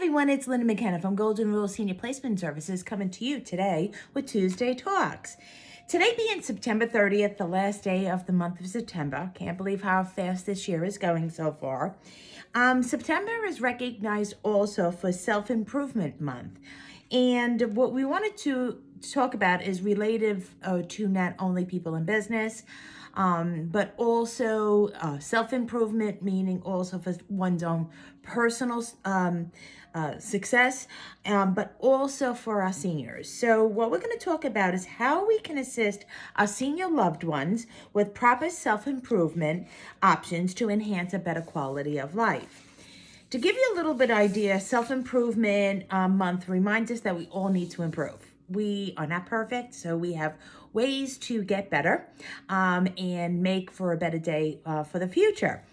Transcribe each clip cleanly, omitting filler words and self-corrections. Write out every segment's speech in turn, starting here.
everyone, it's Linda McKenna from Golden Rule Senior Placement Services coming to you today with Tuesday Talks. Today being September 30th, the last day of the month of September. Can't believe how fast this year is going so far. September is recognized also for Self-Improvement Month. And what we wanted to talk about is relative to not only people in business, but also self-improvement, meaning also for one's own personal success, but also for our seniors. So what we're going to talk about is how we can assist our senior loved ones with proper self-improvement options to enhance a better quality of life. To give you a little bit idea, Self-Improvement Month reminds us that we all need to improve. We are not perfect, so we have ways to get better and make for a better day for the future.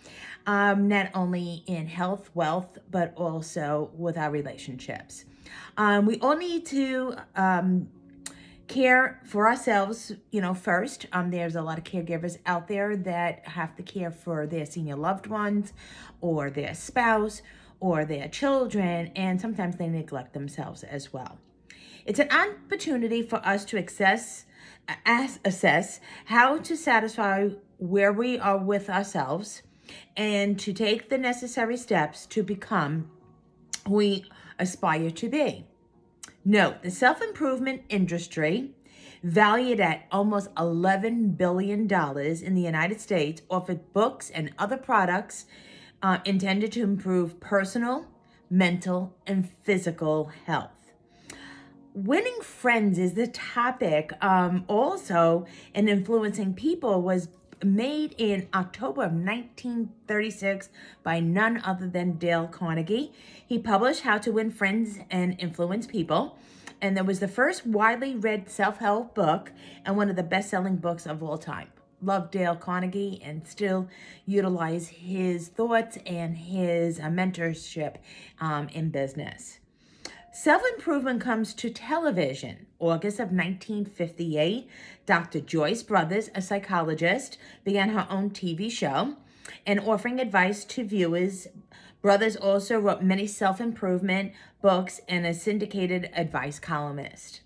Not only in health, wealth, but also with our relationships. We all need to care for ourselves, first. There's a lot of caregivers out there that have to care for their senior loved ones or their spouse or their children, and sometimes they neglect themselves as well. It's an opportunity for us to assess how to satisfy where we are with ourselves and to take the necessary steps to become who we aspire to be. Note, the self-improvement industry, valued at almost $11 billion in the United States, offered books and other products intended to improve personal, mental, and physical health. Winning friends is the topic. Also, and influencing people was made in October of 1936 by none other than Dale Carnegie. He published How to Win Friends and Influence People, and that was the first widely read self-help book and one of the best-selling books of all time. Love Dale Carnegie and still utilize his thoughts and his mentorship in business. Self-improvement comes to television. August of 1958, Dr. Joyce Brothers, a psychologist, began her own TV show and offering advice to viewers. Brothers also wrote many self-improvement books and a syndicated advice columnist.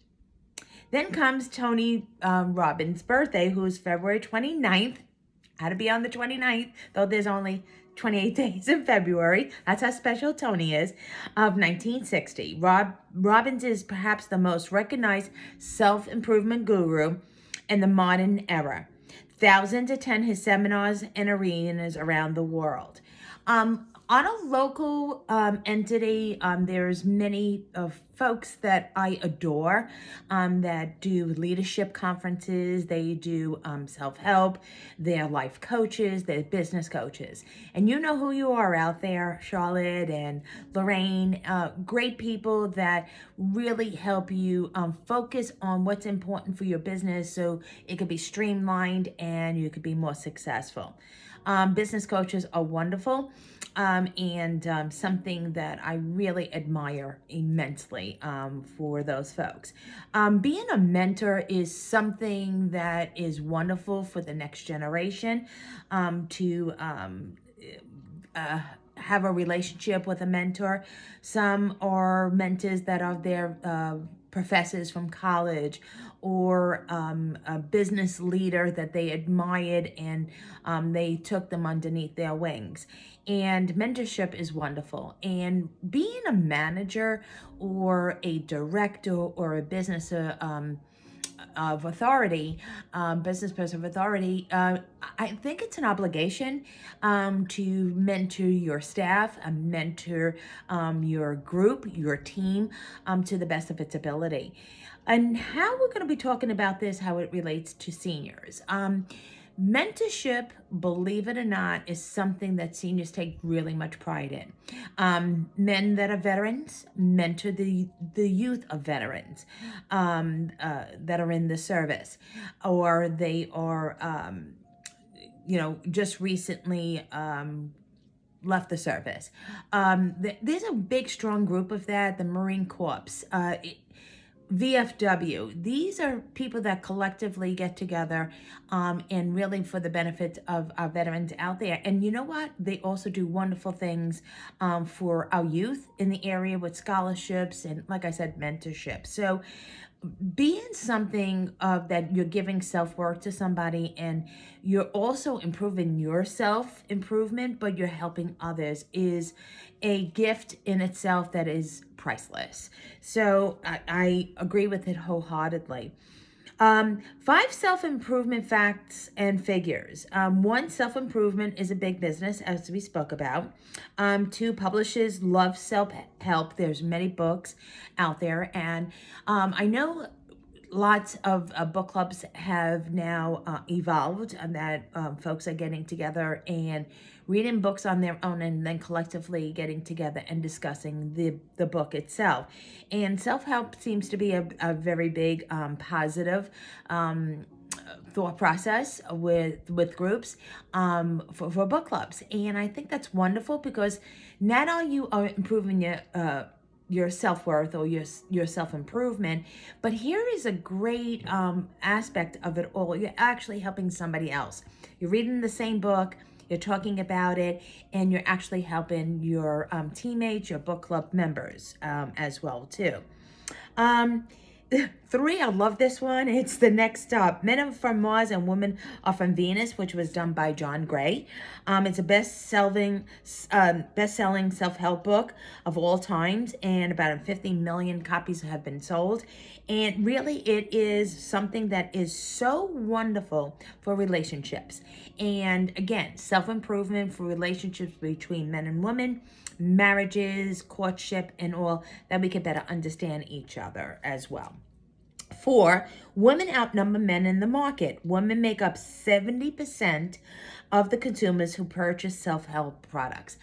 Then comes Tony Robbins' birthday, who's February 29th. Had to be on the 29th, though there's only 28 days in February. That's how special Tony is, of 1960. Robbins is perhaps the most recognized self-improvement guru in the modern era. Thousands attend his seminars and arenas around the world. On a local entity, there's many folks that I adore that do leadership conferences. They do self-help. They're life coaches. They're business coaches. And you know who you are out there, Charlotte and Lorraine. Great people that really help you focus on what's important for your business so it could be streamlined and you could be more successful. Business coaches are wonderful and something that I really admire immensely for those folks. Being a mentor is something that is wonderful for the next generation to have a relationship with a mentor. Some are mentors that are their professors from college or a business leader that they admired and they took them underneath their wings. And mentorship is wonderful. And being a manager or a director or a business of authority, business person of authority, I think it's an obligation to mentor your staff, mentor your group, your team to the best of its ability. And how we're going to be talking about this, how it relates to seniors. Mentorship, believe it or not, is something that seniors take really much pride in. Men that are veterans mentor the youth of veterans that are in the service, or they are, just recently left the service. There's a big, strong group of that, the Marine Corps. VFW. These are people that collectively get together and really for the benefit of our veterans out there. And you know what? They also do wonderful things for our youth in the area with scholarships and, like I said, mentorship. So being something that you're giving self-worth to somebody and you're also improving your self-improvement, but you're helping others is a gift in itself that is priceless. So I agree with it wholeheartedly. 5 self-improvement facts and figures. 1, self-improvement is a big business, as we spoke about. 2, publishers love self-help. There's many books out there. And I know lots of book clubs have now evolved and that folks are getting together and reading books on their own and then collectively getting together and discussing the book itself. And self-help seems to be a very big positive thought process with groups for book clubs. And I think that's wonderful because not only you are improving your self-worth or your self-improvement, but here is a great aspect of it all. You're actually helping somebody else. You're reading the same book, you're talking about it, and you're actually helping your teammates, your book club members as well too. 3, I love this one. It's The Next Stop. Men are from Mars and Women are from Venus, which was done by John Gray. It's a best-selling self-help book of all times, and about 50 million copies have been sold. And really, it is something that is so wonderful for relationships. And again, self-improvement for relationships between men and women, marriages, courtship, and all, that we can better understand each other as well. 4, women outnumber men in the market. Women make up 70% of the consumers who purchase self-help products.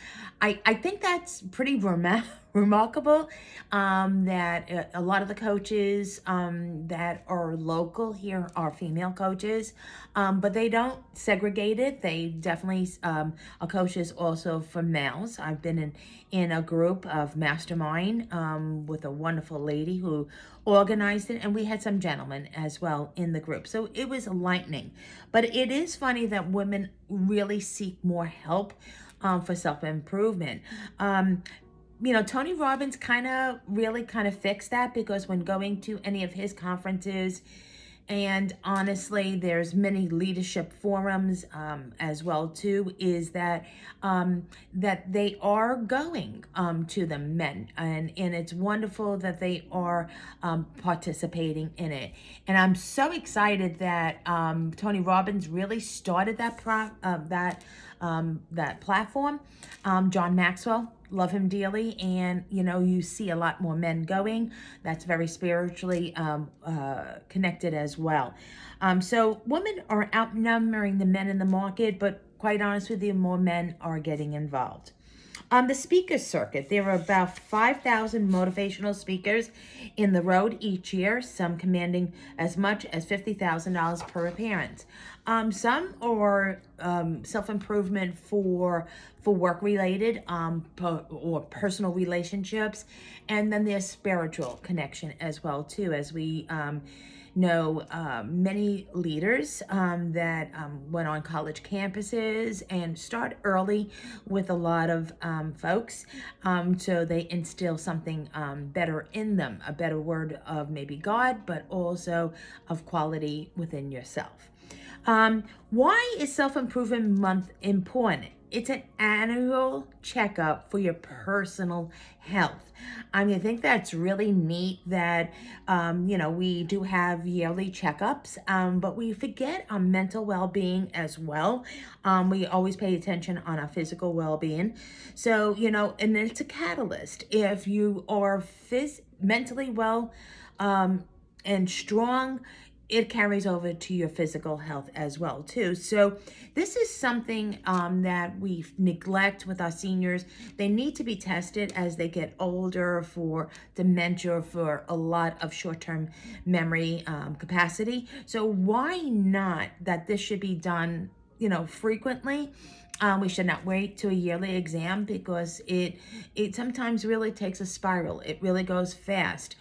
I think that's pretty remarkable that a lot of the coaches that are local here are female coaches, but they don't segregate it. They definitely are coaches also for males. I've been in a group of mastermind with a wonderful lady who organized it, and we had some gentlemen as well in the group. So it was enlightening. But it is funny that women really seek more help for self-improvement. Tony Robbins kind of fixed that, because when going to any of his conferences, and honestly, there's many leadership forums as well too, is that that they are going to the men, and it's wonderful that they are participating in it. And I'm so excited that Tony Robbins really started that platform. John Maxwell, love him dearly, and you see a lot more men going. That's very spiritually connected as well. So women are outnumbering the men in the market, but quite honest with you, more men are getting involved. On the speaker circuit, there are about 5,000 motivational speakers in the road each year, some commanding as much as $50,000 per appearance. Some are self-improvement for work-related or personal relationships, and then there's spiritual connection as well too, as we know many leaders that went on college campuses and start early with a lot of folks, so they instill something better in them, a better word of maybe God, but also of quality within yourself. Why is Self-Improvement Month important? It's an annual checkup for your personal health. I think that's really neat that, we do have yearly checkups, but we forget our mental well-being as well. We always pay attention on our physical well-being. So, and it's a catalyst. If you are mentally well and strong, it carries over to your physical health as well too. So this is something that we neglect with our seniors. They need to be tested as they get older for dementia, for a lot of short-term memory capacity. So why not that this should be done frequently? We should not wait to a yearly exam because it sometimes really takes a spiral. It really goes fast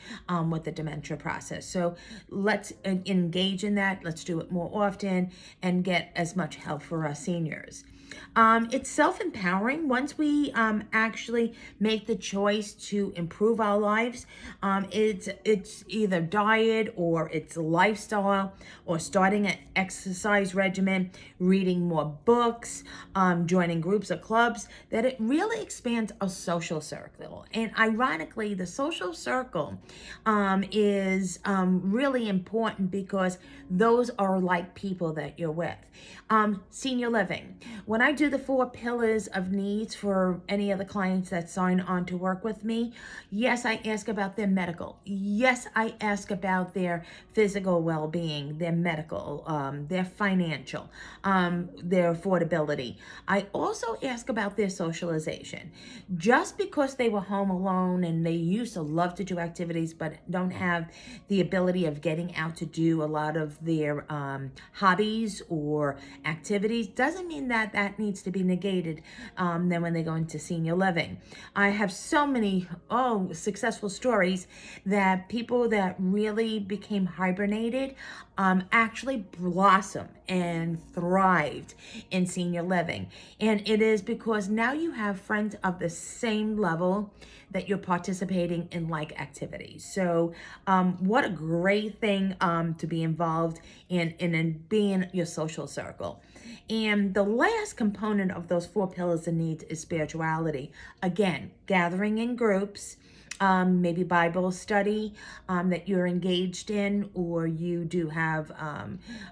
with the dementia process. So let's engage in that. Let's do it more often and get as much help for our seniors. It's self-empowering. Once we actually make the choice to improve our lives, it's either diet or it's lifestyle or starting an exercise regimen, reading more books, joining groups or clubs, that it really expands a social circle. And ironically, the social circle is really important because those are like people that you're with. Senior living. When I do the 4 pillars of needs for any of the clients that sign on to work with me, yes, I ask about their medical. Yes, I ask about their physical well-being, their medical, their financial, their affordability. I also ask about their socialization. Just because they were home alone and they used to love to do activities but don't have the ability of getting out to do a lot of their hobbies or activities doesn't mean that that needs to be negated then when they go into senior living. I have so many successful stories that people that really became hibernated actually blossom and thrived in senior living. And it is because now you have friends of the same level that you're participating in like activities. So what a great thing to be involved in being your social circle. And the last component of those 4 pillars of needs is spirituality. Again, gathering in groups, maybe Bible study that you're engaged in, or you do have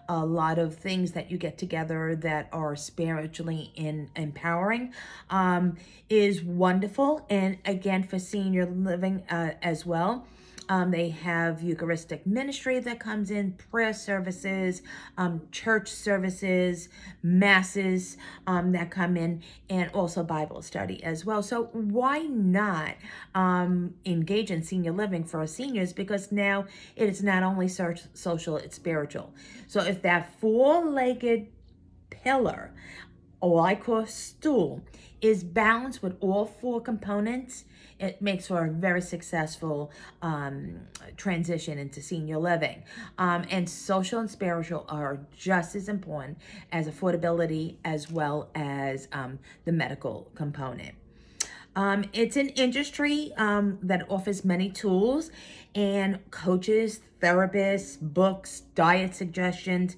a lot of things that you get together that are spiritually empowering, is wonderful. And again, for senior living as well. They have Eucharistic ministry that comes in, prayer services, church services, masses that come in, and also Bible study as well. So why not engage in senior living for our seniors? Because now it is not only social, it's spiritual. So if that 4-legged pillar, or I call stool, is balanced with all 4 components, it makes for a very successful transition into senior living. And social and spiritual are just as important as affordability as well as the medical component. It's an industry that offers many tools and coaches, therapists, books, diet suggestions,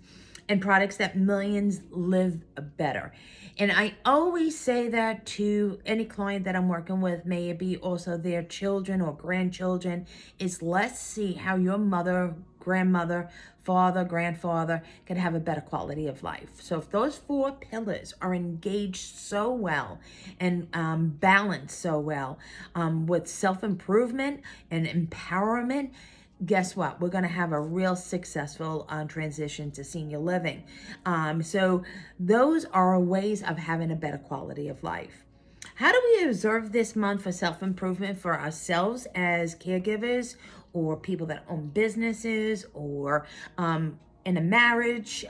and products that millions live better. And I always say that to any client that I'm working with, may it be also their children or grandchildren, is let's see how your mother, grandmother, father, grandfather can have a better quality of life. So if those 4 pillars are engaged so well and balanced so well with self-improvement and empowerment, guess what? We're going to have a real successful transition to senior living. So those are ways of having a better quality of life. How do we observe this month for self-improvement for ourselves as caregivers or people that own businesses or in a marriage,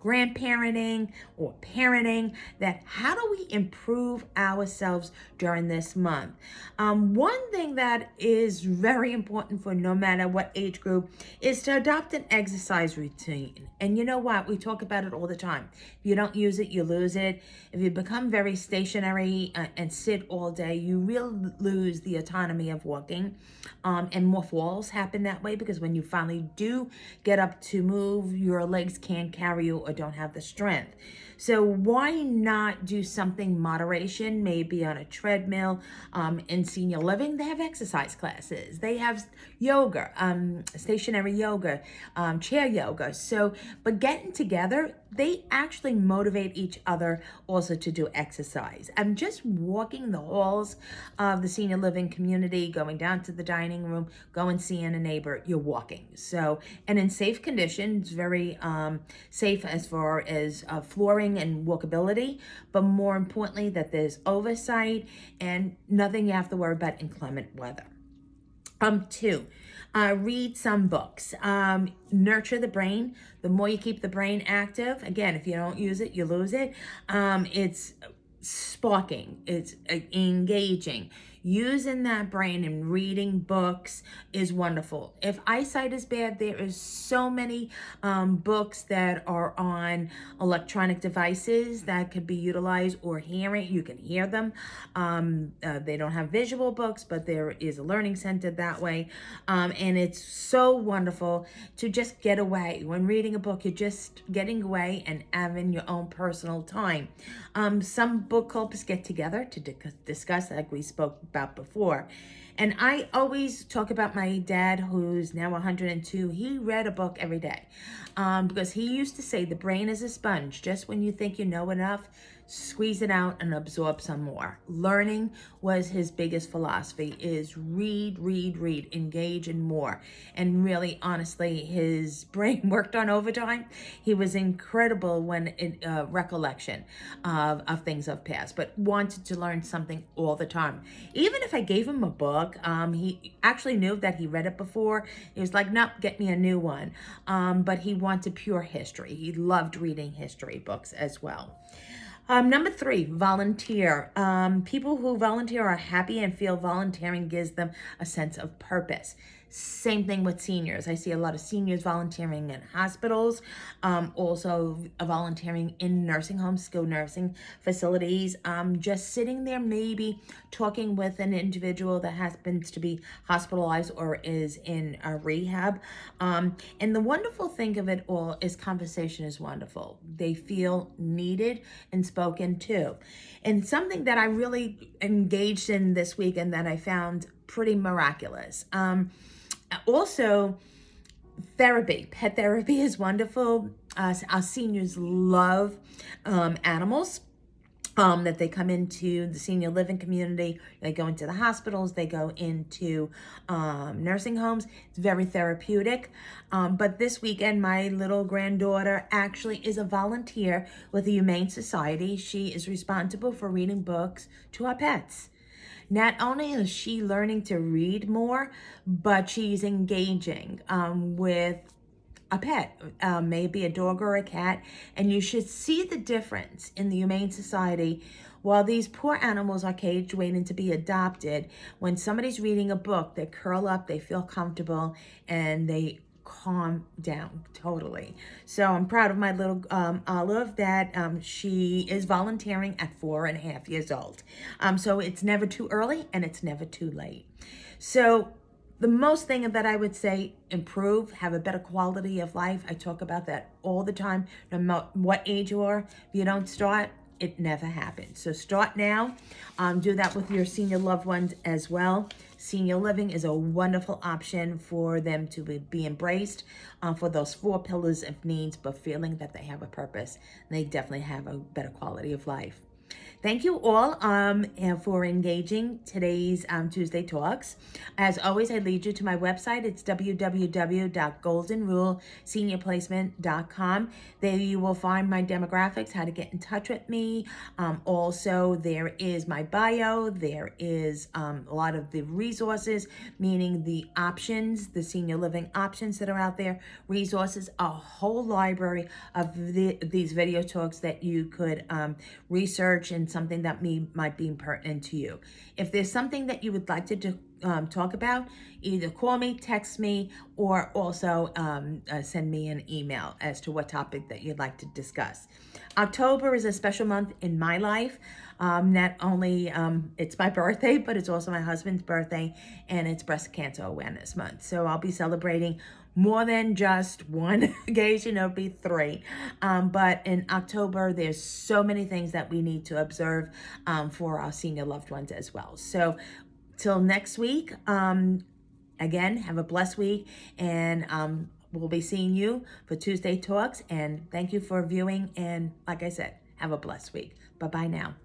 grandparenting or parenting, that how do we improve ourselves during this month? One thing that is very important for no matter what age group is to adopt an exercise routine. And you know what? We talk about it all the time. If you don't use it, you lose it. If you become very stationary and sit all day, you really lose the autonomy of walking. And more falls happen that way because when you finally do get up to move, your legs can't carry you or don't have the strength. So why not do something moderation, maybe on a treadmill? In senior living, they have exercise classes. They have yoga, stationary yoga, chair yoga. So, but getting together, they actually motivate each other also to do exercise. I'm just walking the halls of the senior living community, going down to the dining room, going seeing a neighbor, you're walking. So, and in safe conditions, very safe as far as flooring and walkability, but more importantly, that there's oversight and nothing you have to worry about inclement weather. Two, read some books. Nurture the brain. The more you keep the brain active, again, if you don't use it, you lose it. It's sparking, it's engaging. Using that brain and reading books is wonderful. If eyesight is bad, there is so many books that are on electronic devices that could be utilized, or hearing. You can hear them. They don't have visual books, but there is a learning center that way. And it's so wonderful to just get away. When reading a book, you're just getting away and having your own personal time. Some book clubs get together to discuss, like we spoke about before. And I always talk about my dad, who's now 102. He read a book every day because he used to say the brain is a sponge. Just when you think you know enough, squeeze it out and absorb some more. Learning was his biggest philosophy, is read, engage in more. And really, honestly, his brain worked on overtime. He was incredible when recollection of things of past, but wanted to learn something all the time. Even if I gave him a book, he actually knew that he read it before. He was like, nope, get me a new one. But he wanted pure history. He loved reading history books as well. Number three, volunteer. People who volunteer are happy and feel volunteering gives them a sense of purpose. Same thing with seniors. I see a lot of seniors volunteering in hospitals, also volunteering in nursing homes, skilled nursing facilities, just sitting there maybe talking with an individual that happens to be hospitalized or is in a rehab. And the wonderful thing of it all is conversation is wonderful. They feel needed and spoken to. And something that I really engaged in this week and that I found pretty miraculous. Also, therapy. Pet therapy is wonderful. Our seniors love animals. That they come into the senior living community, they go into the hospitals, they go into nursing homes. It's very therapeutic. But this weekend, my little granddaughter actually is a volunteer with the Humane Society. She is responsible for reading books to our pets. Not only is she learning to read more, but she's engaging with a pet, maybe a dog or a cat, and you should see the difference in the Humane Society. While these poor animals are caged waiting to be adopted, when somebody's reading a book, they curl up, they feel comfortable, and they calm down totally. So I'm proud of my little Olive that she is volunteering at 4.5 years old. So it's never too early and it's never too late. So the most thing that I would say, improve, have a better quality of life. I talk about that all the time. No matter what age you are, if you don't start, it never happens. So start now. Do that with your senior loved ones as well. Senior living is a wonderful option for them to be embraced for those 4 pillars of needs, but feeling that they have a purpose. They definitely have a better quality of life. Thank you all for engaging today's Tuesday Talks. As always, I lead you to my website. It's www.goldenruleseniorplacement.com. There you will find my demographics, how to get in touch with me. Also, there is my bio. There is a lot of the resources, meaning the options, the senior living options that are out there, resources, a whole library of these video talks that you could research and something that might be pertinent to you. If there's something that you would like to talk about, either call me, text me, or also send me an email as to what topic that you'd like to discuss. October is a special month in my life. Not only it's my birthday, but it's also my husband's birthday, and it's Breast Cancer Awareness Month. So I'll be celebrating more than just one occasion. It'll be 3. But in October, there's so many things that we need to observe for our senior loved ones as well. So till next week, again, have a blessed week, and we'll be seeing you for Tuesday Talks. And thank you for viewing. And like I said, have a blessed week. Bye-bye now.